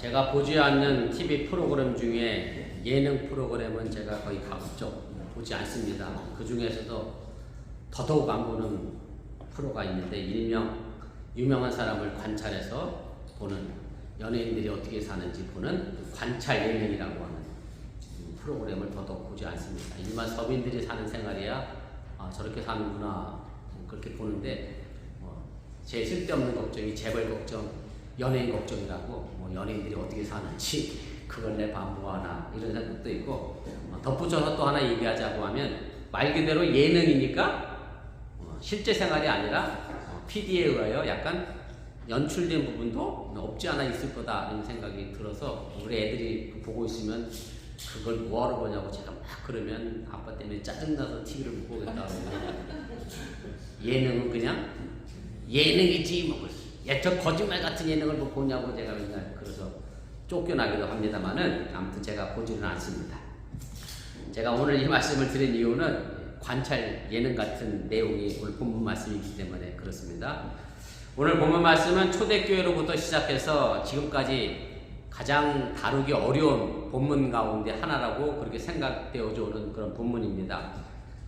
제가 보지 않는 TV 프로그램 중에 예능 프로그램은 제가 거의 가급적 보지 않습니다. 그 중에서도 더더욱 안 보는 프로가 있는데 유명한 사람을 관찰해서 보는, 연예인들이 어떻게 사는지 보는 관찰 예능이라고 하는 프로그램을 더더욱 보지 않습니다. 일반 서민들이 사는 생활이야 저렇게 사는구나 그렇게 보는데 제 쓸데없는 걱정이 재벌 걱정, 연예인 걱정이라고, 연예인들이 어떻게 사는지 그걸 내 반보하나 이런 생각도 있고, 덧붙여서 또 하나 얘기하자고 하면 말 그대로 예능이니까 실제 생활이 아니라 PD에 의하여 약간 연출된 부분도 없지 않아 있을 거다 이런 생각이 들어서, 우리 애들이 보고 있으면 그걸 뭐하러 보냐고 제가 막 그러면 아빠 때문에 짜증나서 TV를 못 보겠다 그러면 예능은 그냥 예능이지 뭐 저 거짓말 같은 예능을 못 보냐고 제가 맨날 그래서 쫓겨나기도 합니다만은 아무튼 제가 보지는 않습니다. 제가 오늘 이 말씀을 드린 이유는 관찰 예능 같은 내용이 오늘 본문 말씀이기 때문에 그렇습니다. 오늘 본문 말씀은 초대교회로부터 시작해서 지금까지 가장 다루기 어려운 본문 가운데 하나라고 그렇게 생각되어져 오는 그런 본문입니다.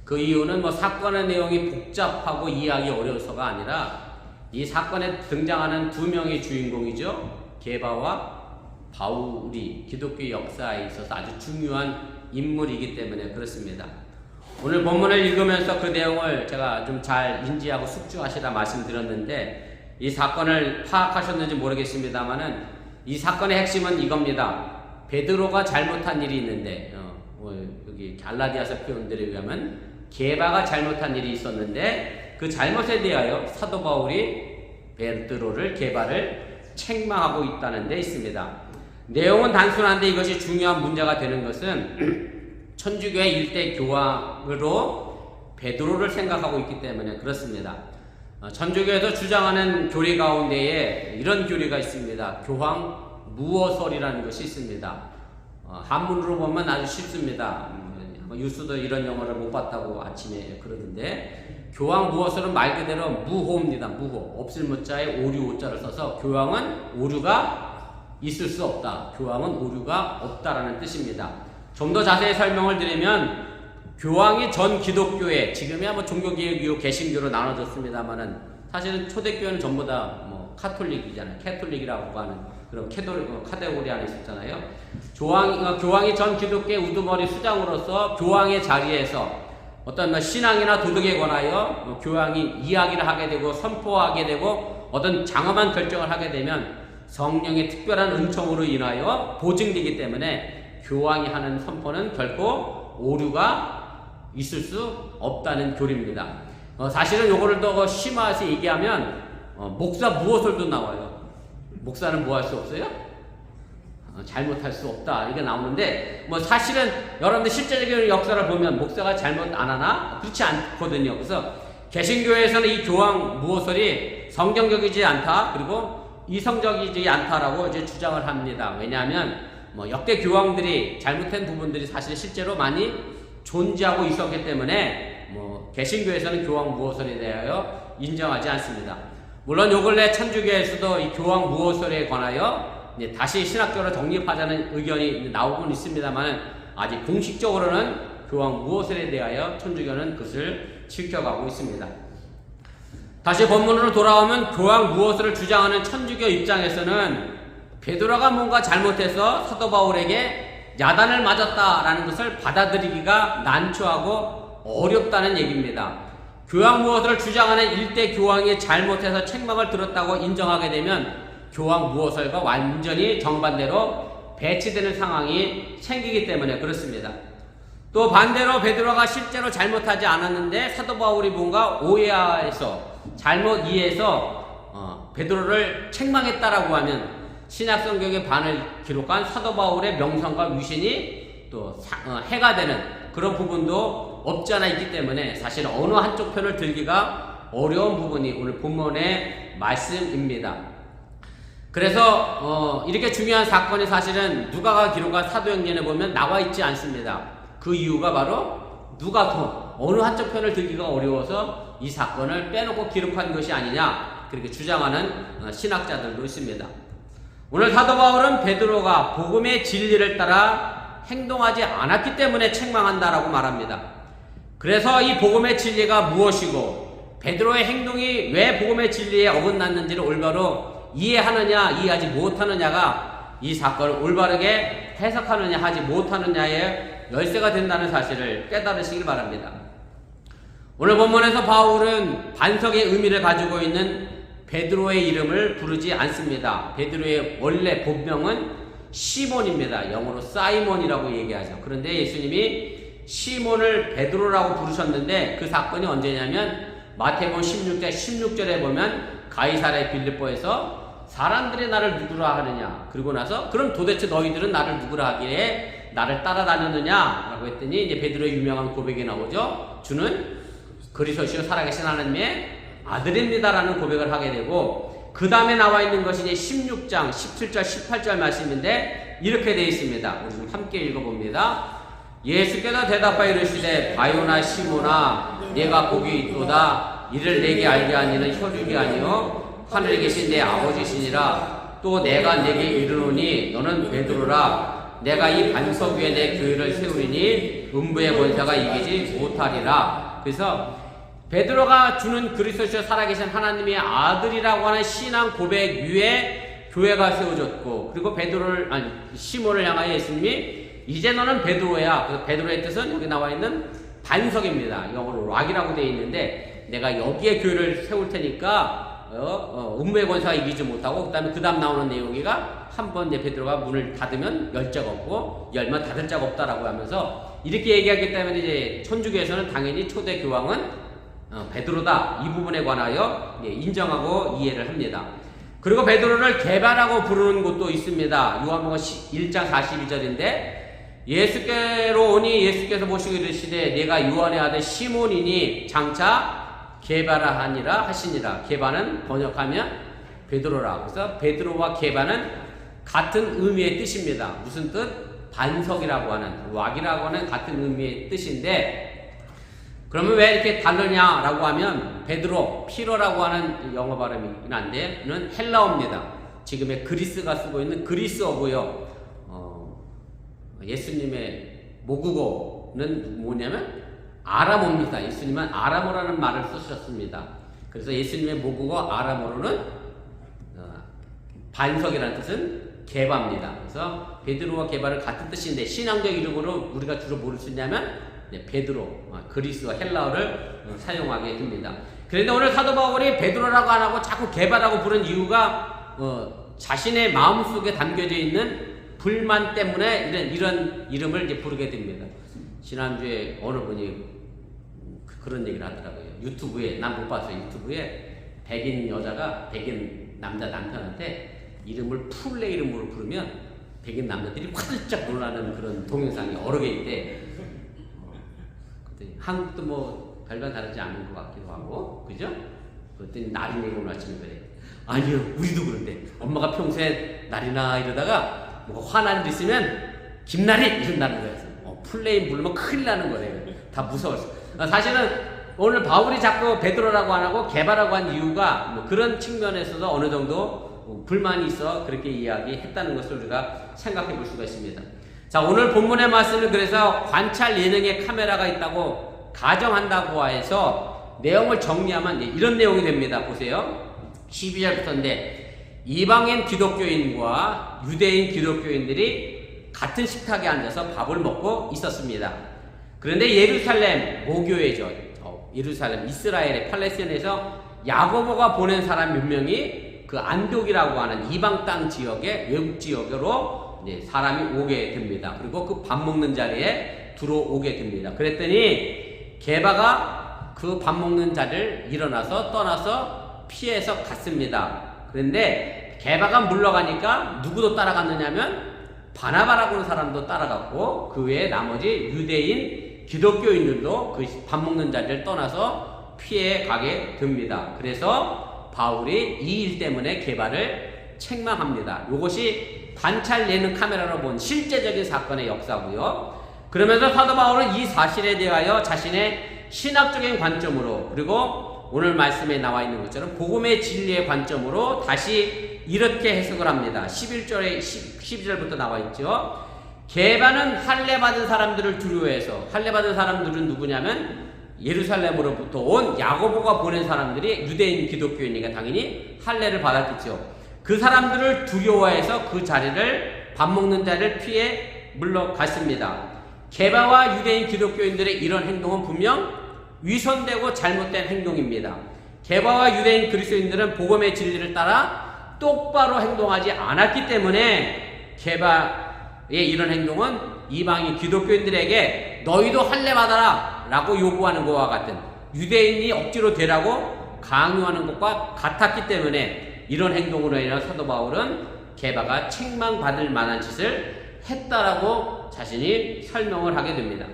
그 이유는 사건의 내용이 복잡하고 이해하기 어려워서가 아니라 이 사건에 등장하는 두 명의 주인공이죠. 게바와 바울이 기독교 역사에 있어서 아주 중요한 인물이기 때문에 그렇습니다. 오늘 본문을 읽으면서 그 내용을 제가 좀 잘 인지하고 숙지하시라 말씀드렸는데, 이 사건을 파악하셨는지 모르겠습니다만은 이 사건의 핵심은 이겁니다. 베드로가 잘못한 일이 있는데, 여기 갈라디아서 표현들에 의하면 게바가 잘못한 일이 있었는데 그 잘못에 대하여 사도 바울이 베드로를, 게바를 책망하고 있다는 데 있습니다. 내용은 단순한데 이것이 중요한 문제가 되는 것은 천주교의 일대 교황으로 베드로를 생각하고 있기 때문에 그렇습니다. 천주교에서 주장하는 교리 가운데에 이런 교리가 있습니다. 교황 무어설이라는 것이 있습니다. 한문으로 보면 아주 쉽습니다. 유수도 이런 영어를 못 봤다고 아침에 그러던데, 교황 무어설은 말 그대로 무호입니다. 무호. 없을 무자에 오류 오자를 써서 교황은 오류가 있을 수 없다. 교황은 오류가 없다라는 뜻입니다. 좀 더 자세히 설명을 드리면, 교황이 전 기독교회, 지금이야 종교개혁이고 개신교로 나눠졌습니다만은 사실은 초대교회는 전부 다 카톨릭이잖아요. 캐톨릭이라고 하는 그런 카테고리 안에 있었잖아요. 교황이 전 기독교의 우두머리 수장으로서 교황의 자리에서 어떤 신앙이나 도덕에 관하여 교황이 이야기를 하게 되고 선포하게 되고 어떤 장엄한 결정을 하게 되면 성령의 특별한 은총으로 인하여 보증되기 때문에 교황이 하는 선포는 결코 오류가 있을 수 없다는 교리입니다. 사실은 요거를 더 심화해서 얘기하면 목사 무엇을도 나와요. 목사는 뭐 할 수 없어요? 잘못할 수 없다 이게 나오는데, 사실은 여러분들 실제적인 역사를 보면 목사가 잘못 안 하나? 그렇지 않거든요. 그래서 개신교에서는 이 교황 무어설이 성경적이지 않다, 그리고 이성적이지 않다라고 이제 주장을 합니다. 왜냐하면 역대 교황들이 잘못한 부분들이 사실 실제로 많이 존재하고 있었기 때문에 개신교에서는 교황 무어설에 대하여 인정하지 않습니다. 물론 요 근래 천주교에서도 이 교황 무어설에 관하여 다시 신학교로 정립하자는 의견이 나오곤 있습니다만, 아직 공식적으로는 교황 무어설에 대하여 천주교는 그것을 지켜가고 있습니다. 다시 본문으로 돌아오면 교황 무어설을 주장하는 천주교 입장에서는 베드로가 뭔가 잘못해서 사도 바울에게 야단을 맞았다라는 것을 받아들이기가 난처하고 어렵다는 얘기입니다. 교황 무어설을 주장하는 일대 교황이 잘못해서 책망을 들었다고 인정하게 되면 교황 무어설과 완전히 정반대로 배치되는 상황이 생기기 때문에 그렇습니다. 또 반대로 베드로가 실제로 잘못하지 않았는데 사도 바울이 뭔가 오해해서 잘못 이해해서 베드로를 책망했다라고 하면 신약 성경의 반을 기록한 사도 바울의 명성과 위신이 또 해가 되는 그런 부분도 없지 않아 있기 때문에 사실 어느 한쪽 편을 들기가 어려운 부분이 오늘 본문의 말씀입니다. 그래서 이렇게 중요한 사건이 사실은 누가가 기록한 사도행전에 보면 나와 있지 않습니다. 그 이유가 바로 누가도 어느 한쪽 편을 들기가 어려워서 이 사건을 빼놓고 기록한 것이 아니냐 그렇게 주장하는 신학자들도 있습니다. 오늘 사도 바울은 베드로가 복음의 진리를 따라 행동하지 않았기 때문에 책망한다라고 말합니다. 그래서 이 복음의 진리가 무엇이고 베드로의 행동이 왜 복음의 진리에 어긋났는지를 올바로 이해하느냐 이해하지 못하느냐가 이 사건을 올바르게 해석하느냐 하지 못하느냐의 열쇠가 된다는 사실을 깨달으시길 바랍니다. 오늘 본문에서 바울은 반석의 의미를 가지고 있는 베드로의 이름을 부르지 않습니다. 베드로의 원래 본명은 시몬입니다. 영어로 사이몬이라고 얘기하죠. 그런데 예수님이 시몬을 베드로라고 부르셨는데 그 사건이 언제냐면 마태복음 16절에 보면 가이사랴 빌립보에서 사람들이 나를 누구라 하느냐 그러고 나서 그럼 도대체 너희들은 나를 누구라 하기에 나를 따라다녔느냐 라고 했더니 이제 베드로의 유명한 고백이 나오죠. 주는 그리스도시요 살아계신 하나님의 아들입니다라는 고백을 하게 되고 그 다음에 나와 있는 것이 이제 16장 17절 18절 말씀인데 이렇게 되어 있습니다. 우리 좀 함께 읽어봅니다. 예수께서 대답하여 이르시되 바요나 시몬아 내가 복이 있도다 이를 내게 알게 하니는 혈육이 아니요 하늘에 계신 내 아버지시니라 또 내가 내게 이르노니 너는 베드로라 내가 이 반석 위에 내 교회를 세우리니 음부의 권세가 이기지 못하리라. 그래서 베드로가 주는 그리스도시요 살아계신 하나님의 아들이라고 하는 신앙 고백 위에 교회가 세워졌고 그리고 시몬을 향하여 예수님이 이제 너는 베드로야. 그래서 베드로의 뜻은 여기 나와 있는 반석입니다. 영어로 락이라고 되어 있는데 내가 여기에 교회를 세울 테니까 음부의 권세가 이기지 못하고 그 다음 나오는 내용이가 한번 베드로가 문을 닫으면 열 자가 없고 열면 닫을 자가 없다라고 하면서 이렇게 얘기하기 때문에 이제 천주교에서는 당연히 초대 교황은 베드로다 이 부분에 관하여 인정하고 이해를 합니다. 그리고 베드로를 게바라고 부르는 곳도 있습니다. 요한복음 1장 42절인데 예수께로 오니 예수께서 보시고 이르시되 내가 요한의 아들 시몬이니 장차 게바라 하니라 하시니라. 게바는 번역하면 베드로라. 그래서 베드로와 게바는 같은 의미의 뜻입니다. 무슨 뜻? 반석이라고 하는 락이라고 하는 같은 의미의 뜻인데 그러면 왜 이렇게 다르냐라고 하면 베드로, 피로라고 하는 영어 발음이긴 한데 는 헬라어입니다. 지금의 그리스가 쓰고 있는 그리스어고요. 예수님의 모국어는 뭐냐면 아람어입니다. 예수님은 아람어라는 말을 쓰셨습니다. 그래서 예수님의 모국어 아람어로는 반석이라는 뜻은 게바입니다. 그래서 베드로와 게바는 같은 뜻인데 신앙적 이름으로 우리가 주로 뭐를 쓰냐면 베드로, 그리스와 헬라어를 사용하게 됩니다. 그런데 오늘 사도 바울이 베드로라고 안 하고 자꾸 게바라고 부른 이유가 자신의 마음속에 담겨져 있는 불만 때문에 이런 이름을 이제 부르게 됩니다. 지난주에 어느 분이 그런 얘기를 하더라고요. 유튜브에, 난 못 봤어요. 유튜브에 백인 여자가 백인 남자 남편한테 이름을 풀네 이름으로 부르면 백인 남자들이 화들짝 놀라는 그런 동영상이 여러 개 있대. 한국도 뭐 별반 다르지 않은 것 같기도 하고, 그죠? 그랬더니 나린이가 오늘 아침에 그래. 아니요, 우리도 그런데 엄마가 평소에 나리나 이러다가 뭐 화난 일 있으면 김나리 이런다는 거예요. 풀네임 부르면 큰일 나는 거래요. 다 무서웠어. 사실은 오늘 바울이 자꾸 베드로라고 안 하고 게바라고 한 이유가 뭐 그런 측면에서도 어느 정도 불만이 있어 그렇게 이야기했다는 것을 우리가 생각해 볼 수가 있습니다. 자, 오늘 본문의 말씀을 그래서 관찰 예능에 카메라가 있다고 가정한다고 해서 내용을 정리하면 이런 내용이 됩니다. 보세요. 12절부터인데 이방인 기독교인과 유대인 기독교인들이 같은 식탁에 앉아서 밥을 먹고 있었습니다. 그런데 예루살렘 모교회죠. 예루살렘 이스라엘의 팔레스타인에서 야고보가 보낸 사람 몇 명이 그 안독이라고 하는 이방 땅 지역의 외국 지역으로 사람이 오게 됩니다. 그리고 그 밥 먹는 자리에 들어오게 됩니다. 그랬더니 게바가 그 밥 먹는 자리를 일어나서 떠나서 피해서 갔습니다. 그런데 게바가 물러가니까 누구도 따라갔느냐면 바나바라고 하는 사람도 따라갔고 그 외에 나머지 유대인 기독교인들도 그 밥 먹는 자리를 떠나서 피해 가게 됩니다. 그래서 바울이 이 일 때문에 게바를 책망합니다. 이것이 관찰 예능 카메라로 본 실제적인 사건의 역사고요. 그러면서 사도 바울은 이 사실에 대하여 자신의 신학적인 관점으로 그리고 오늘 말씀에 나와 있는 것처럼 복음의 진리의 관점으로 다시 이렇게 해석을 합니다. 11절에 12절부터 나와 있죠. 게바는 할례 받은 사람들을 두려워해서, 할례 받은 사람들은 누구냐면 예루살렘으로부터 온 야고보가 보낸 사람들이 유대인 기독교인이니까 당연히 할례를 받았겠죠. 그 사람들을 두려워해서 그 자리를, 밥 먹는 자리를 피해 물러갔습니다. 게바와 유대인 기독교인들의 이런 행동은 분명 위선되고 잘못된 행동입니다. 게바와 유대인 그리스도인들은 복음의 진리를 따라 똑바로 행동하지 않았기 때문에 게바의 이런 행동은 이방인 기독교인들에게 너희도 할례 받아라 라고 요구하는 것과 같은, 유대인이 억지로 되라고 강요하는 것과 같았기 때문에 이런 행동으로 인해 사도 바울은 게바가 책망받을 만한 짓을 했다라고 자신이 설명을 하게 됩니다.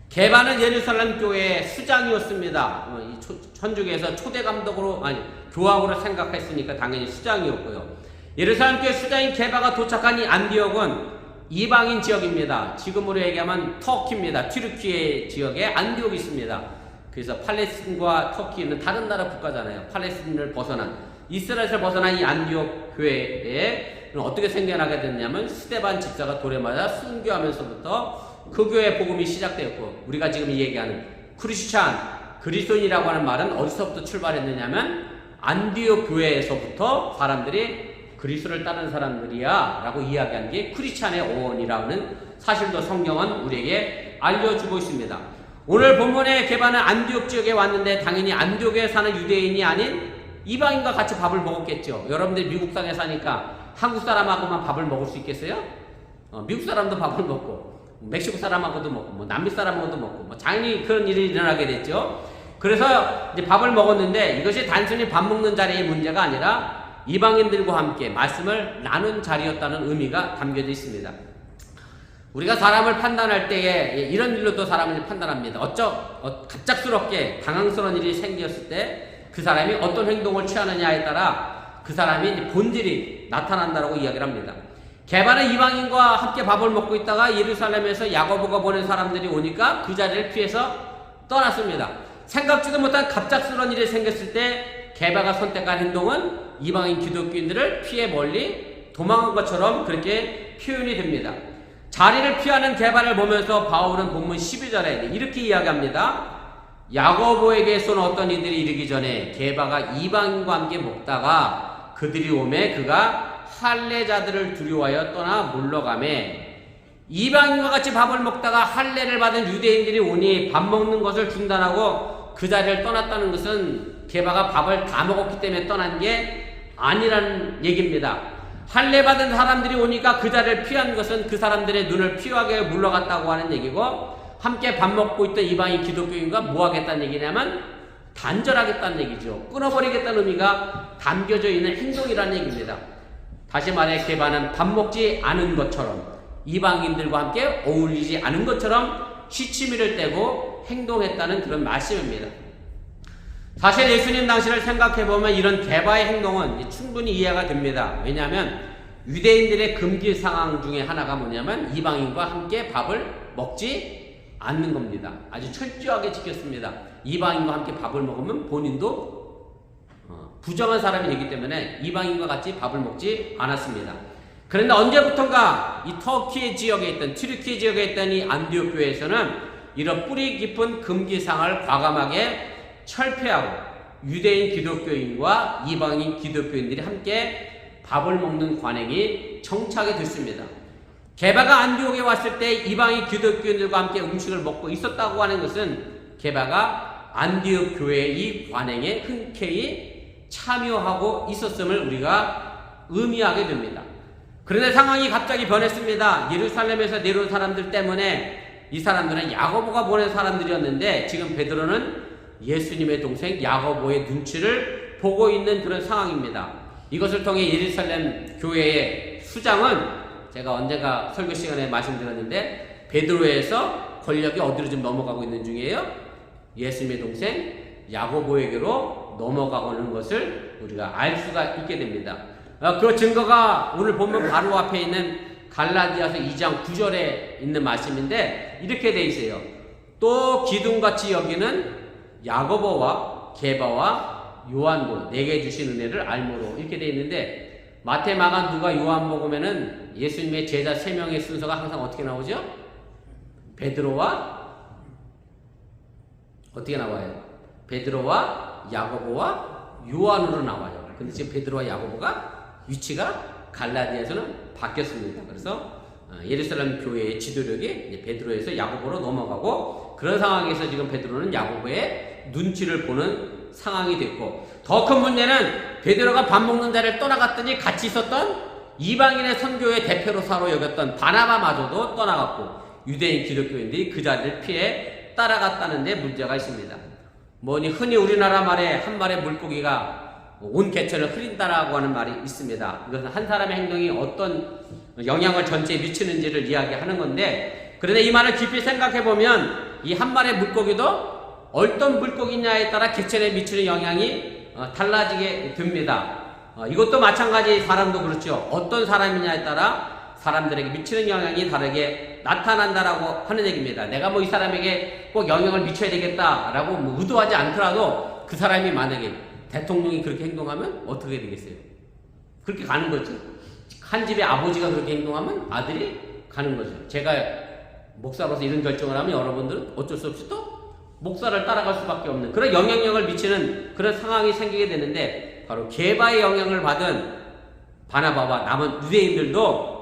게바는 예루살렘 교회의 수장이었습니다. 천주교에서 초대 감독으로, 교황으로 생각했으니까 당연히 수장이었고요. 예루살렘 교회 수장인 게바가 도착한 이 안디옥은 이방인 지역입니다. 지금으로 얘기하면 터키입니다. 튀르키예 지역에 안디옥이 있습니다. 그래서 팔레스틴과 터키는 다른 나라 국가잖아요. 팔레스틴을 벗어난, 이스라엘을 벗어난 이 안디옥 교회에 어떻게 생겨나게 됐냐면 스데반 집사가 돌에 맞아 순교하면서부터 그 교회 복음이 시작되었고, 우리가 지금 얘기하는 크리스찬, 그리스도인이라고 하는 말은 어디서부터 출발했느냐면 안디옥 교회에서부터 사람들이 그리스도를 따르는 사람들이야 라고 이야기한 게 크리스찬의 어원이라는 사실도 성경은 우리에게 알려주고 있습니다. 오늘 본문의 게바는 안디옥 지역에 왔는데 당연히 안디옥에 사는 유대인이 아닌 이방인과 같이 밥을 먹었겠죠. 여러분들이 미국 땅에 사니까 한국 사람하고만 밥을 먹을 수 있겠어요? 미국 사람도 밥을 먹고 멕시코 사람하고도 먹고 남미 사람하고도 먹고 당연히 그런 일이 일어나게 됐죠. 그래서 이제 밥을 먹었는데 이것이 단순히 밥 먹는 자리의 문제가 아니라 이방인들과 함께 말씀을 나눈 자리였다는 의미가 담겨져 있습니다. 우리가 사람을 판단할 때에 이런 일로도 사람을 판단합니다. 갑작스럽게 당황스러운 일이 생겼을 때 그 사람이 어떤 행동을 취하느냐에 따라 그 사람이 본질이 나타난다라고 이야기를 합니다. 게바는 이방인과 함께 밥을 먹고 있다가 예루살렘에서 야고보가 보낸 사람들이 오니까 그 자리를 피해서 떠났습니다. 생각지도 못한 갑작스러운 일이 생겼을 때 게바가 선택한 행동은 이방인 기독교인들을 피해 멀리 도망간 것처럼 그렇게 표현이 됩니다. 자리를 피하는 게바를 보면서 바울은 본문 12절에 이렇게 이야기합니다. 야고보에게 쏜 어떤 이들이 이르기 전에 게바가 이방인과 함께 먹다가 그들이 오매 그가 할례자들을 두려워하여 떠나 물러가매, 이방인과 같이 밥을 먹다가 할례를 받은 유대인들이 오니 밥 먹는 것을 중단하고 그 자리를 떠났다는 것은 게바가 밥을 다 먹었기 때문에 떠난 게 아니라는 얘기입니다. 할례 받은 사람들이 오니까 그 자리를 피한 것은 그 사람들의 눈을 피하게 물러갔다고 하는 얘기고, 함께 밥 먹고 있던 이방인 기독교인과 뭐 하겠다는 얘기냐면 단절하겠다는 얘기죠. 끊어버리겠다는 의미가 담겨져 있는 행동이라는 얘기입니다. 다시 말해 게바는 밥 먹지 않은 것처럼, 이방인들과 함께 어울리지 않은 것처럼 시치미를 떼고 행동했다는 그런 말씀입니다. 사실 예수님 당시를 생각해보면 이런 게바의 행동은 충분히 이해가 됩니다. 왜냐하면 유대인들의 금기 상황 중에 하나가 뭐냐면 이방인과 함께 밥을 먹지 않는 겁니다. 아주 철저하게 지켰습니다. 이방인과 함께 밥을 먹으면 본인도 부정한 사람이 되기 때문에 이방인과 같이 밥을 먹지 않았습니다. 그런데 언제부턴가 이 터키 지역에 있던, 튀르키 지역에 있던 이 안디옥 교회에서는 이런 뿌리 깊은 금기상을 과감하게 철폐하고 유대인 기독교인과 이방인 기독교인들이 함께 밥을 먹는 관행이 정착이 됐습니다. 게바가 안디옥에 왔을 때 이방인 기독교인들과 함께 음식을 먹고 있었다고 하는 것은 게바가 안디옥 교회의 이 관행에 흔쾌히 참여하고 있었음을 우리가 의미하게 됩니다. 그런데 상황이 갑자기 변했습니다. 예루살렘에서 내려온 사람들 때문에 이 사람들은 야고보가 보낸 사람들이었는데 지금 베드로는 예수님의 동생 야고보의 눈치를 보고 있는 그런 상황입니다. 이것을 통해 예루살렘 교회의 수장은, 제가 언젠가 설교 시간에 말씀드렸는데, 베드로에서 권력이 어디로 좀 넘어가고 있는 중이에요? 예수님의 동생 야고보에게로 넘어가고는 것을 우리가 알 수가 있게 됩니다. 그 증거가 오늘 보면 바로 앞에 있는 갈라디아서 2장 9절에 있는 말씀인데 이렇게 돼 있어요. 또 기둥같이 여기는 야고보와 게바와 요한복 내게 주신 은혜를 알므로 이렇게 돼 있는데 마태, 마가, 누가, 요한복음에는 예수님의 제자 3명의 순서가 항상 어떻게 나오죠? 베드로와 어떻게 나와요? 베드로와 야고보와 요한으로 나와요. 근데 지금 베드로와 야고보가 위치가 갈라디아에서는 바뀌었습니다. 그래서 예루살렘 교회의 지도력이 베드로에서 야고보로 넘어가고 그런 상황에서 지금 베드로는 야고보의 눈치를 보는 상황이 됐고 더 큰 문제는 베드로가 밥 먹는 자리를 떠나갔더니 같이 있었던 이방인의 선교의 대표로사로 여겼던 바나바마저도 떠나갔고 유대인 기독교인들이 그 자리를 피해 따라갔다는 데 문제가 있습니다. 뭐니 흔히 우리나라 말에 한 마리의 물고기가 온 개천을 흐린다라고 하는 말이 있습니다. 이것은 한 사람의 행동이 어떤 영향을 전체에 미치는지를 이야기하는 건데 그런데 이 말을 깊이 생각해 보면 이 한 마리의 물고기도 어떤 물고기냐에 따라 개천에 미치는 영향이 달라지게 됩니다. 이것도 마찬가지 사람도 그렇죠. 어떤 사람이냐에 따라 사람들에게 미치는 영향이 다르게 나타난다라고 하는 얘기입니다. 내가 뭐 이 사람에게 꼭 영향을 미쳐야 되겠다라고 뭐 의도하지 않더라도 그 사람이 만약에 대통령이 그렇게 행동하면 어떻게 되겠어요? 그렇게 가는 거죠. 한 집의 아버지가 그렇게 행동하면 아들이 가는 거죠. 제가 목사로서 이런 결정을 하면 여러분들은 어쩔 수 없이 또 목사를 따라갈 수밖에 없는 그런 영향력을 미치는 그런 상황이 생기게 되는데 바로 게바의 영향을 받은 바나바와 남은 유대인들도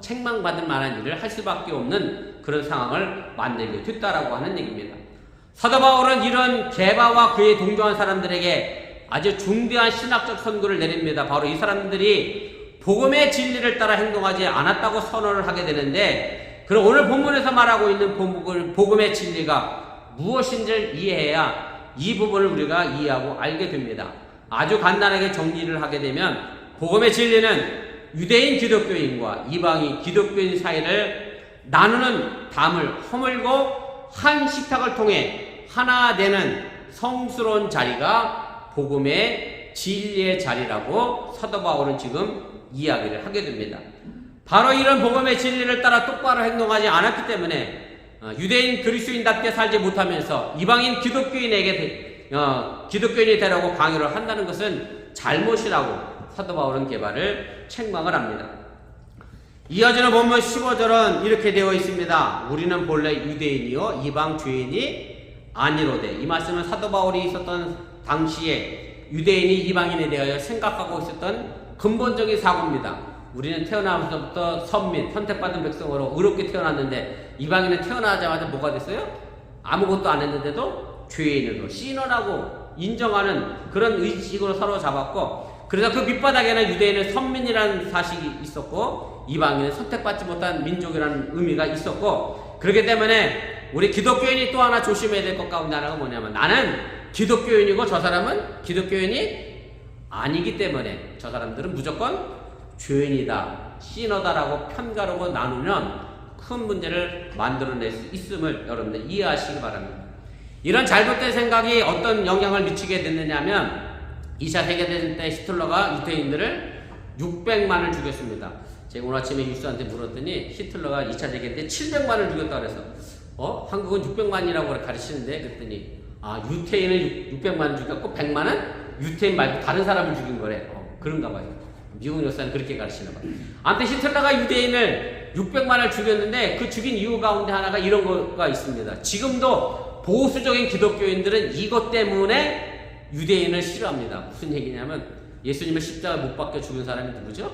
책망받을 만한 일을 할 수밖에 없는 그런 상황을 만들게 됐다라고 하는 얘기입니다. 사도 바울은 이런 게바와 그에 동조한 사람들에게 아주 중대한 신학적 선고를 내립니다. 바로 이 사람들이 복음의 진리를 따라 행동하지 않았다고 선언을 하게 되는데 그럼 오늘 본문에서 말하고 있는 복음의 진리가 무엇인지를 이해해야 이 부분을 우리가 이해하고 알게 됩니다. 아주 간단하게 정리를 하게 되면 복음의 진리는 유대인 기독교인과 이방인 기독교인 사이를 나누는 담을 허물고 한 식탁을 통해 하나 되는 성스러운 자리가 복음의 진리의 자리라고 사도 바울은 지금 이야기를 하게 됩니다. 바로 이런 복음의 진리를 따라 똑바로 행동하지 않았기 때문에 유대인 그리스도인답게 살지 못하면서 이방인 기독교인에게 기독교인이 되라고 강요를 한다는 것은 잘못이라고 사도 바울은 게바를 책망을 합니다. 이어지는 본문 15절은 이렇게 되어 있습니다. 우리는 본래 유대인이요 이방 죄인이 아니로되. 이 말씀은 사도 바울이 있었던 당시에 유대인이 이방인에 대하여 생각하고 있었던 근본적인 사고입니다. 우리는 태어나면서부터 선민, 선택받은 백성으로 의롭게 태어났는데 이방인은 태어나자마자 뭐가 됐어요? 아무것도 안 했는데도 죄인으로 시인하고 인정하는 그런 의식으로 사로잡았고 그래서 그 밑바닥에는 유대인은 선민이라는 사실이 있었고 이방인은 선택받지 못한 민족이라는 의미가 있었고 그렇기 때문에 우리 기독교인이 또 하나 조심해야 될 것 가운데 하나가 뭐냐면 나는 기독교인이고 저 사람은 기독교인이 아니기 때문에 저 사람들은 무조건 죄인이다, 시너다라고 편가르고 나누면 큰 문제를 만들어낼 수 있음을 여러분들 이해하시기 바랍니다. 이런 잘못된 생각이 어떤 영향을 미치게 됐느냐면 2차 세계대전 때 히틀러가 유대인들을 600만을 죽였습니다. 제가 오늘 아침에 유수한테 물었더니 히틀러가 2차 세계 때 700만을 죽였다고 그래서 한국은 600만이라고 가르치는데 그랬더니 유태인을 600만을 죽였고 100만은 유태인 말고 다른 사람을 죽인 거래. 그런가 봐요. 미국 역사는 그렇게 가르치나 봐요. 아무튼 히틀러가 유대인을 600만을 죽였는데 그 죽인 이유 가운데 하나가 이런 거가 있습니다. 지금도 보수적인 기독교인들은 이것 때문에 유대인을 싫어합니다. 무슨 얘기냐면 예수님을 십자가 못 박혀 죽은 사람이 누구죠?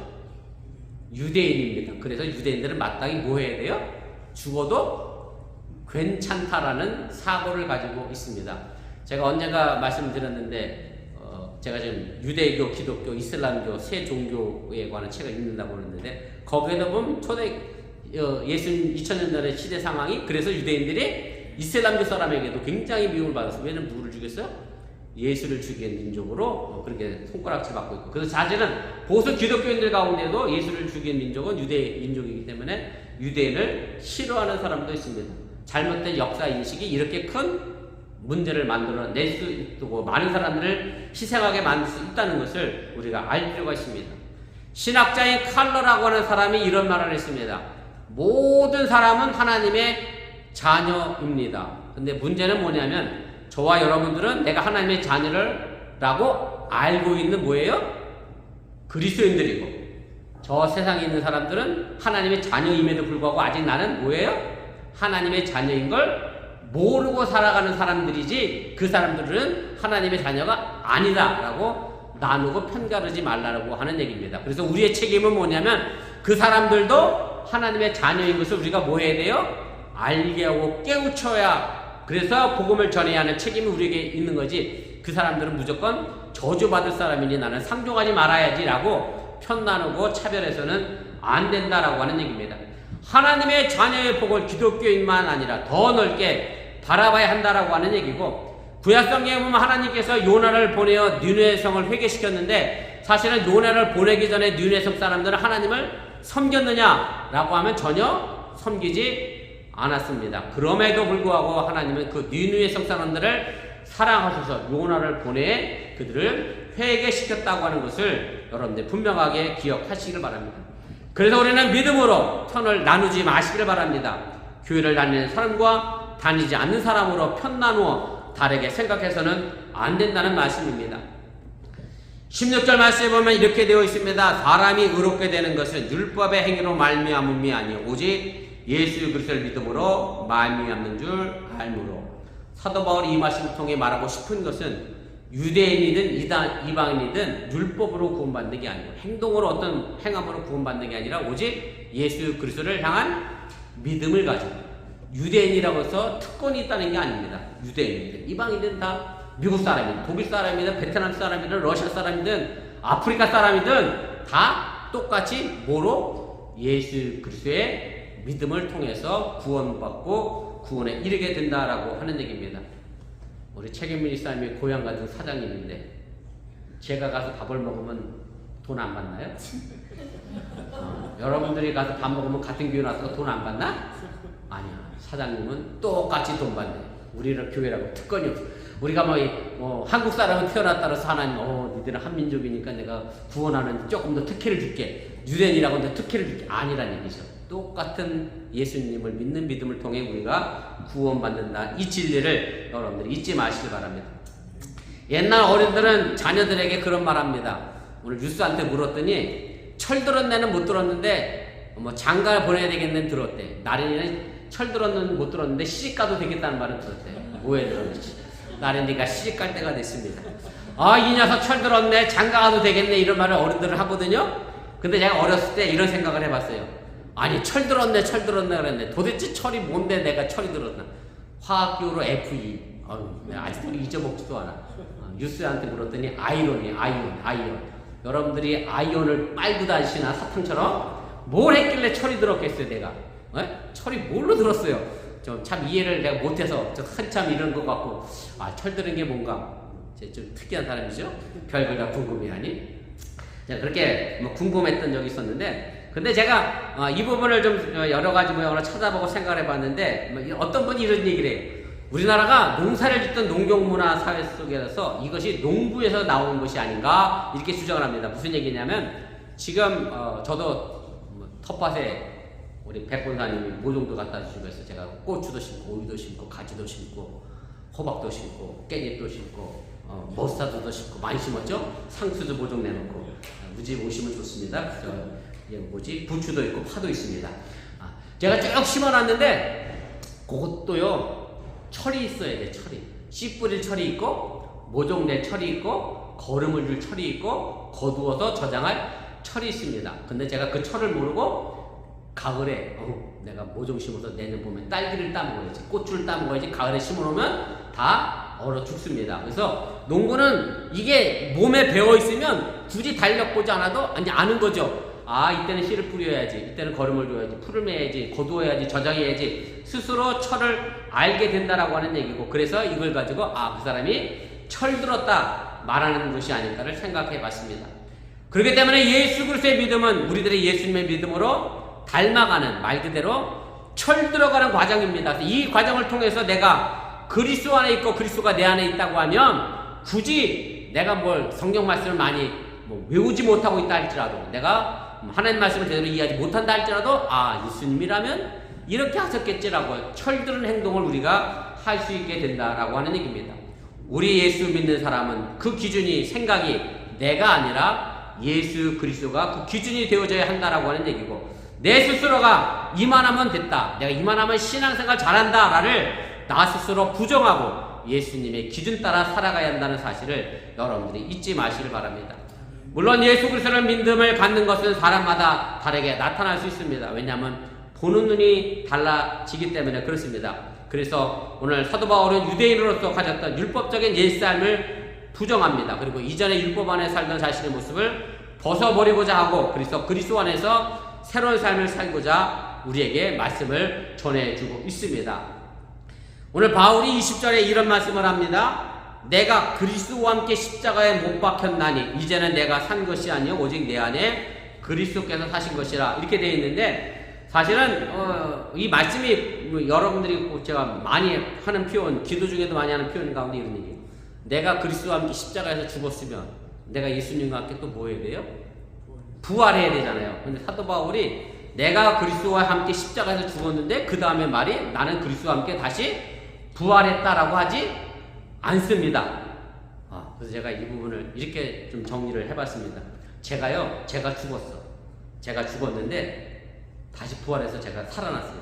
유대인입니다. 그래서 유대인들은 마땅히 뭐 해야 돼요? 죽어도 괜찮다라는 사고를 가지고 있습니다. 제가 언젠가 말씀드렸는데 제가 지금 유대교, 기독교, 이슬람교 세 종교에 관한 책을 읽는다고 그러는데 거기에도 보면 초대 예수님 2000년 전의 시대 상황이 그래서 유대인들이 이슬람교 사람에게도 굉장히 미움을 받았어요. 왜냐면 누구를 죽였어요? 예수를 죽인 민족으로 그렇게 손가락질 받고 있고 그래서 자제는 보수 기독교인들 가운데도 예수를 죽인 민족은 유대 민족이기 때문에 유대인을 싫어하는 사람도 있습니다. 잘못된 역사 인식이 이렇게 큰 문제를 만들어낼 수 있고 많은 사람들을 희생하게 만들 수 있다는 것을 우리가 알 필요가 있습니다. 신학자인 칼러라고 하는 사람이 이런 말을 했습니다. 모든 사람은 하나님의 자녀입니다. 근데 문제는 뭐냐면 저와 여러분들은 내가 하나님의 자녀를 라고 알고 있는 뭐예요? 그리스도인들이고, 저 세상에 있는 사람들은 하나님의 자녀임에도 불구하고 아직 나는 뭐예요? 하나님의 자녀인 걸 모르고 살아가는 사람들이지, 그 사람들은 하나님의 자녀가 아니다 라고 나누고 편가르지 말라고 하는 얘기입니다. 그래서 우리의 책임은 뭐냐면 그 사람들도 하나님의 자녀인 것을 우리가 뭐 해야 돼요? 알게 하고 깨우쳐야, 그래서 복음을 전해야 하는 책임이 우리에게 있는 거지, 그 사람들은 무조건 저주받을 사람이니 나는 상종하지 말아야지 라고 편나누고 차별해서는 안 된다라고 하는 얘기입니다. 하나님의 자녀의 복을 기독교인만 아니라 더 넓게 바라봐야 한다라고 하는 얘기고, 구약성경에 보면 하나님께서 요나를 보내어 니느웨 성을 회개시켰는데, 사실은 요나를 보내기 전에 니느웨 성 사람들은 하나님을 섬겼느냐라고 하면 전혀 섬기지 않았습니다. 그럼에도 불구하고 하나님은 그 니느웨 성 사람들을 사랑하셔서 요나를 보내 그들을 회개시켰다고 하는 것을 여러분들 분명하게 기억하시길 바랍니다. 그래서 우리는 믿음으로 편을 나누지 마시길 바랍니다. 교회를 다니는 사람과 다니지 않는 사람으로 편 나누어 다르게 생각해서는 안 된다는 말씀입니다. 16절 말씀에 보면 이렇게 되어 있습니다. 사람이 의롭게 되는 것은 율법의 행위로 말미암음이 아니요 오직 예수 그리스도를 믿음으로 말미암는 줄 알므로. 사도 바울이 이 말씀을 통해 말하고 싶은 것은 유대인이든 이방인이든 율법으로 구원받는 게 아니고 행동으로 어떤 행함으로 구원받는 게 아니라 오직 예수 그리스도를 향한 믿음을 가지고, 유대인이라고 해서 특권이 있다는 게 아닙니다. 유대인이든 이방인이든 다 미국 사람이든 독일 사람이든 베트남 사람이든 러시아 사람이든 아프리카 사람이든 다 똑같이 뭐로? 예수 그리스도의 믿음을 통해서 구원받고 구원에 이르게 된다라고 하는 얘기입니다. 우리 책임민 이사님이 고향 가진 사장님인데 제가 가서 밥을 먹으면 돈 안 받나요? 여러분들이 가서 밥 먹으면 같은 교회 나서 돈 안 받나? 아니야. 사장님은 똑같이 돈 받네. 우리는 교회라고 특권이 없어. 우리가 한국 사람은 태어났다 해서 하나님 니들은 한민족이니까 내가 구원하는 조금 더 특혜를 줄게, 유대인이라고 더 특혜를 줄게, 아니란 얘기죠. 똑같은 예수님을 믿는 믿음을 통해 우리가 구원받는다, 이 진리를 여러분들이 잊지 마시기 바랍니다. 옛날 어른들은 자녀들에게 그런 말합니다. 오늘 뉴스한테 물었더니 철 들은 애는 못 들었는데 장가 보내야 되겠는 들었대. 나린이는 철 들었는 못 들었는데 시집 가도 되겠다는 말은 들었대. 오해 들었지. 나린이가 시집 갈 때가 됐습니다. 이 녀석 철 들었네, 장가 가도 되겠네, 이런 말을 어른들은 하거든요. 근데 제가 어렸을 때 이런 생각을 해봤어요. 아니 철 들었네 그랬네. 도대체 철이 뭔데 내가 철이 들었나. 화학기호로 Fe. 아직도 잊어먹지도 않아. 뉴스한테 물었더니 아이온. 여러분들이 아이온을 빨고 다니시나 사탕처럼? 뭘 했길래 철이 들었겠어요 내가. 철이 뭘로 들었어요. 참 이해를 내가 못해서 한참 이런 것 같고, 철 들은 게 뭔가 좀 특이한 사람이죠. 별걸 다 궁금해하니. 그렇게 궁금했던 적이 있었는데, 근데 제가 이 부분을 좀 여러 가지 모양으로 찾아보고 생각을 해봤는데, 어떤 분이 이런 얘기를 해요. 우리나라가 농사를 짓던 농경문화 사회 속에서 이것이 농부에서 나온 것이 아닌가 이렇게 주장을 합니다. 무슨 얘기냐면, 지금 저도 텃밭에 우리 백본사님이 모종도 갖다 주시고 해서 제가 고추도 심고 오이도 심고 가지도 심고 호박도 심고 깻잎도 심고 머스타드도 심고 많이 심었죠. 상추도 모종 내놓고 우리 집 오시면 좋습니다. 부추도 있고 파도 있습니다. 제가 쭉 심어놨는데 그것도요 철이 있어야 돼. 씨 뿌릴 철이 있고 모종 낼 철이 있고 거름을 줄 철이 있고 거두어서 저장할 철이 있습니다. 근데 제가 그 철을 모르고 가을에 내가 모종 심어서 내년 봄에 딸기를 따먹어야지, 고추를 따먹어야지, 가을에 심어놓으면 다 얼어 죽습니다. 그래서 농구는 이게 몸에 배어있으면 굳이 달력 보지 않아도 이제 아는 거죠. 이때는 씨를 뿌려야지, 이때는 거름을 줘야지, 풀을 매야지, 거두어야지, 저장해야지, 스스로 철을 알게 된다라고 하는 얘기고, 그래서 이걸 가지고 그 사람이 철 들었다 말하는 것이 아닐까를 생각해 봤습니다. 그렇기 때문에 예수 그리스도의 믿음은 우리들의 예수님의 믿음으로 닮아가는, 말 그대로 철 들어가는 과정입니다. 이 과정을 통해서 내가 그리스도 안에 있고 그리스도가 내 안에 있다고 하면, 굳이 내가 뭘 성경 말씀을 많이 외우지 못하고 있다 할지라도, 내가 하나님 말씀을 제대로 이해하지 못한다 할지라도 예수님이라면 이렇게 하셨겠지라고 철들은 행동을 우리가 할 수 있게 된다라고 하는 얘기입니다. 우리 예수 믿는 사람은 그 기준이 생각이 내가 아니라 예수 그리스도가 그 기준이 되어져야 한다라고 하는 얘기고, 내 스스로가 이만하면 됐다, 내가 이만하면 신앙생활 잘한다를 나 스스로 부정하고 예수님의 기준 따라 살아가야 한다는 사실을 여러분들이 잊지 마시길 바랍니다. 물론 예수 그리스도를 믿음을 갖는 것은 사람마다 다르게 나타날 수 있습니다. 왜냐하면 보는 눈이 달라지기 때문에 그렇습니다. 그래서 오늘 사도 바울은 유대인으로서 가졌던 율법적인 옛삶을 부정합니다. 그리고 이전에 율법 안에 살던 자신의 모습을 벗어버리고자 하고, 그래서 그리스도 안에서 새로운 삶을 살고자 우리에게 말씀을 전해주고 있습니다. 오늘 바울이 20절에 이런 말씀을 합니다. 내가 그리스도와 함께 십자가에 못 박혔나니 이제는 내가 산 것이 아니요 오직 내 안에 그리스도께서 사신 것이라, 이렇게 되어 있는데, 사실은 이 말씀이 여러분들이 제가 많이 하는 표현, 기도 중에도 많이 하는 표현 가운데 이런 얘기예요. 내가 그리스도와 함께 십자가에서 죽었으면 내가 예수님과 함께 또 뭐 해야 돼요? 부활해야 되잖아요. 근데 사도 바울이 내가 그리스도와 함께 십자가에서 죽었는데 그 다음에 말이 나는 그리스도와 함께 다시 부활했다라고 하지 않습니다. 그래서 제가 이 부분을 이렇게 좀 정리를 해봤습니다. 제가 죽었어. 제가 죽었는데 다시 부활해서 제가 살아났어요.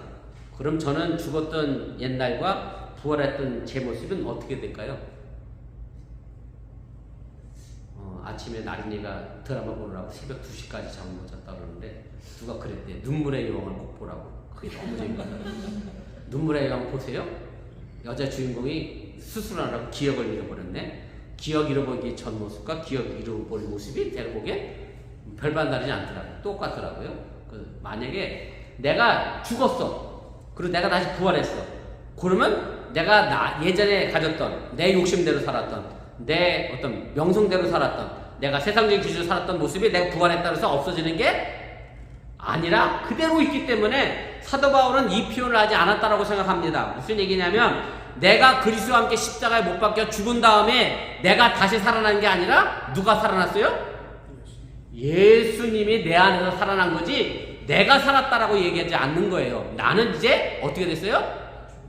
그럼 저는 죽었던 옛날과 부활했던 제 모습은 어떻게 될까요? 아침에 나린이가 드라마 보느라고 새벽 2시까지 잠을 못 잤다 그러는데 누가 그랬대. 눈물의 여왕을 꼭 보라고. 그게 너무 재밌어요. 눈물의 여왕 보세요. 여자 주인공이 수술하라고 기억을 잃어버렸네. 기억 잃어버리기 전 모습과 기억 잃어버린 모습이 제가 보기엔 별반 다르지 않더라고요. 똑같더라고요. 만약에 내가 죽었어. 그리고 내가 다시 부활했어. 그러면 내가 예전에 가졌던 내 욕심대로 살았던 내 어떤 명성대로 살았던 내가 세상적인 기준으로 살았던 모습이 내가 부활했다고 해서 없어지는 게 아니라 그대로 있기 때문에 사도 바울은 이 표현을 하지 않았다라고 생각합니다. 무슨 얘기냐면 내가 그리스도와 함께 십자가에 못 박혀 죽은 다음에 내가 다시 살아난 게 아니라 누가 살아났어요? 예수님이 내 안에서 살아난 거지 내가 살았다라고 얘기하지 않는 거예요. 나는 이제 어떻게 됐어요?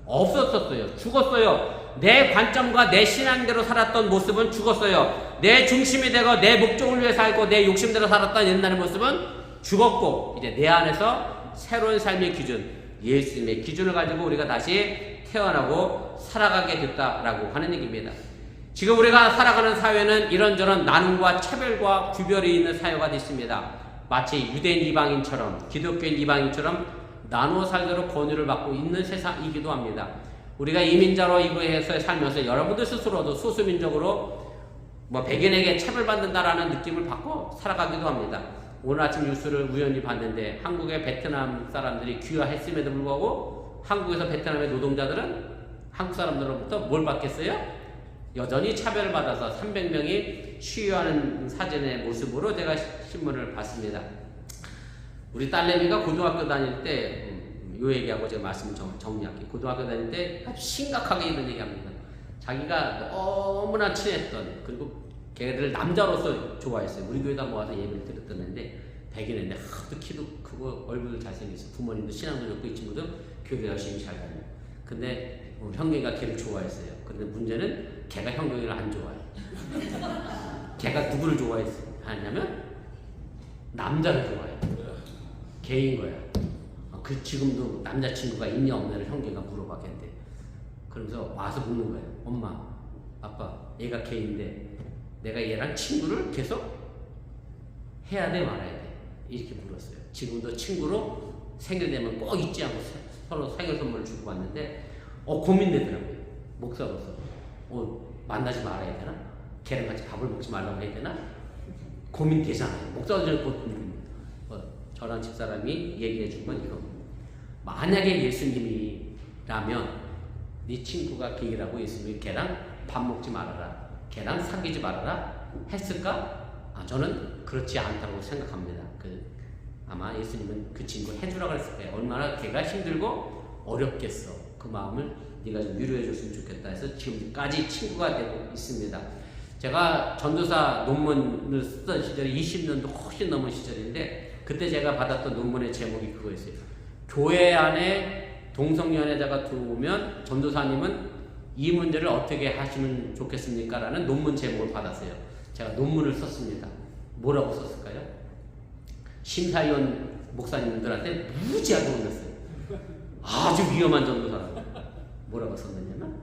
없었었어요. 죽었어요. 내 관점과 내 신앙대로 살았던 모습은 죽었어요. 내 중심이 되고 내 목적을 위해 살고 내 욕심대로 살았던 옛날의 모습은 죽었고, 이제 내 안에서 새로운 삶의 기준, 예수님의 기준을 가지고 우리가 다시 태어나고 살아가게 됐다라고 하는 얘기입니다. 지금 우리가 살아가는 사회는 이런저런 나눔과 차별과 구별이 있는 사회가 됐습니다. 마치 유대인 이방인처럼 기독교인 이방인처럼 나누어 살도록 권유를 받고 있는 세상이기도 합니다. 우리가 이민자로 이거에서 살면서 여러분들 스스로도 소수민족으로 백인에게 차별받는다라는 느낌을 받고 살아가기도 합니다. 오늘 아침 뉴스를 우연히 봤는데 한국의 베트남 사람들이 귀화했음에도 불구하고 한국에서 베트남의 노동자들은 한국 사람들로부터 뭘 받겠어요? 여전히 차별을 받아서 300명이 시위하는 사진의 모습으로 제가 신문을 봤습니다. 우리 딸내미가 고등학교 다닐 때 요 얘기하고 제가 말씀 정리할게요. 고등학교 다닐 때 아주 심각하게 이런 얘기합니다. 자기가 너무나 친했던, 그리고 걔를 남자로서 좋아했어요. 우리 교회다 모아서 예배를 드렸던데 백인인데 하도 키도 크고 얼굴도 잘생겼어. 부모님도 신앙도 좋고 이 친구도 교회 열심히 잘 다녀요. 근데 형경이가 걔를 좋아했어요. 근데 문제는 걔가 형경이를 안 좋아해요. 걔가 누구를 좋아하냐면 남자를 좋아해요. 걔인 거야. 지금도 남자친구가 있냐 없냐를 형제가 물어봤겠는데, 그러면서 와서 묻는 거예요. 엄마, 아빠, 얘가 걔인데 내가 얘랑 친구를 계속 해야 돼 말아야 돼? 이렇게 물었어요. 지금도 친구로 생일 되면 꼭 잊지 않고 서로 생일 선물을 주고 갔는데 고민되더라고요. 목사로서 만나지 말아야 되나? 걔랑 같이 밥을 먹지 말라고 해야 되나? 고민되잖아요. 목사도 저랑 집사람이 얘기해 준 건 이겁니다. 만약에 예수님이라면 네 친구가 게이라고 예수님이 걔랑 밥 먹지 말아라, 걔랑 사귀지 말아라 했을까? 저는 그렇지 않다고 생각합니다. 아마 예수님은 그 친구 해주라고 했을 거예요. 얼마나 걔가 힘들고 어렵겠어. 그 마음을 네가 좀 위로해 줬으면 좋겠다 해서 지금까지 친구가 되고 있습니다. 제가 전도사 논문을 쓰던 시절이 20년도 훨씬 넘은 시절인데, 그때 제가 받았던 논문의 제목이 그거였어요. 교회 안에 동성연애자가 들어오면 전도사님은 이 문제를 어떻게 하시면 좋겠습니까? 라는 논문 제목을 받았어요. 제가 논문을 썼습니다. 뭐라고 썼을까요? 심사위원 목사님들한테 무지하게 혼냈어요. 아주 위험한 전도사라고. 뭐라고 썼느냐면,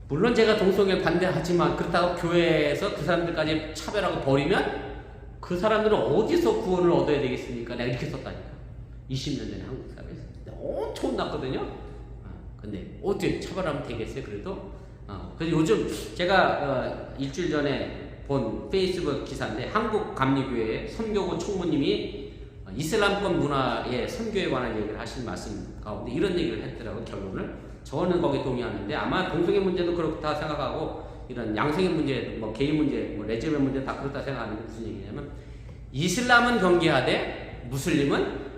물론 제가 동성애 반대하지만 그렇다고 교회에서 그 사람들까지 차별하고 버리면 그 사람들은 어디서 구원을 얻어야 되겠습니까? 내가 이렇게 썼다니까. 20년 전에 한국 사회에서 엄청 혼났거든요. 근데 어떻게 차별하면 되겠어요? 그래도 그래서 요즘 제가 일주일 전에 본 페이스북 기사인데, 한국 감리교회 선교부 총무님이 이슬람권 문화의 선교에 관한 얘기를 하신 말씀 가운데 이런 얘기를 했더라고요. 결론을 저는 거기에 동의하는데, 아마 동성애 문제도 그렇다 생각하고 이런 양성의 문제, 뭐 게이 문제, 뭐 레즈비언 문제 다 그렇다 생각하는 게 무슨 얘기냐면, 이슬람은 경계하되 무슬림은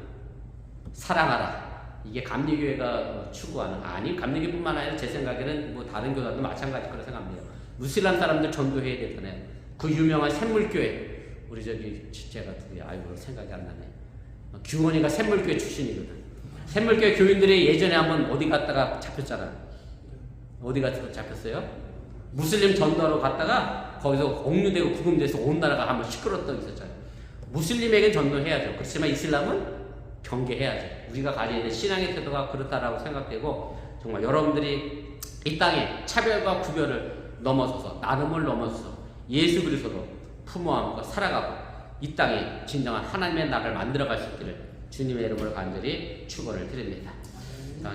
사랑하라. 이게 감리교회가 추구하는, 아니 감리교뿐만 아니라 제 생각에는 뭐 다른 교단도 마찬가지일 거라 생각합니다. 무슬람 사람들 전도해야 되잖아요. 그 유명한 샘물교회, 우리 저기 제가 아이고 생각이 안 나네. 규원이가 샘물교회 출신이거든. 샘물교회 교인들이 예전에 한번 어디 갔다가 잡혔잖아. 어디 가서 잡혔어요? 무슬림 전도하러 갔다가 거기서 옥류되고 구금돼서 온 나라가 한번 시끄러웠던 게 있었잖아요. 무슬림에겐 전도해야죠. 그렇지만 이슬람은 경계해야죠. 우리가 가져야 될 신앙의 태도가 그렇다라고 생각되고, 정말 여러분들이 이 땅에 차별과 구별을 넘어서서, 나눔을 넘어서서 예수 그리스도로 부모 안고 살아가고 이 땅에 진정한 하나님의 나라를 만들어갈 수 있기를 주님의 이름으로 간절히 축원을 드립니다.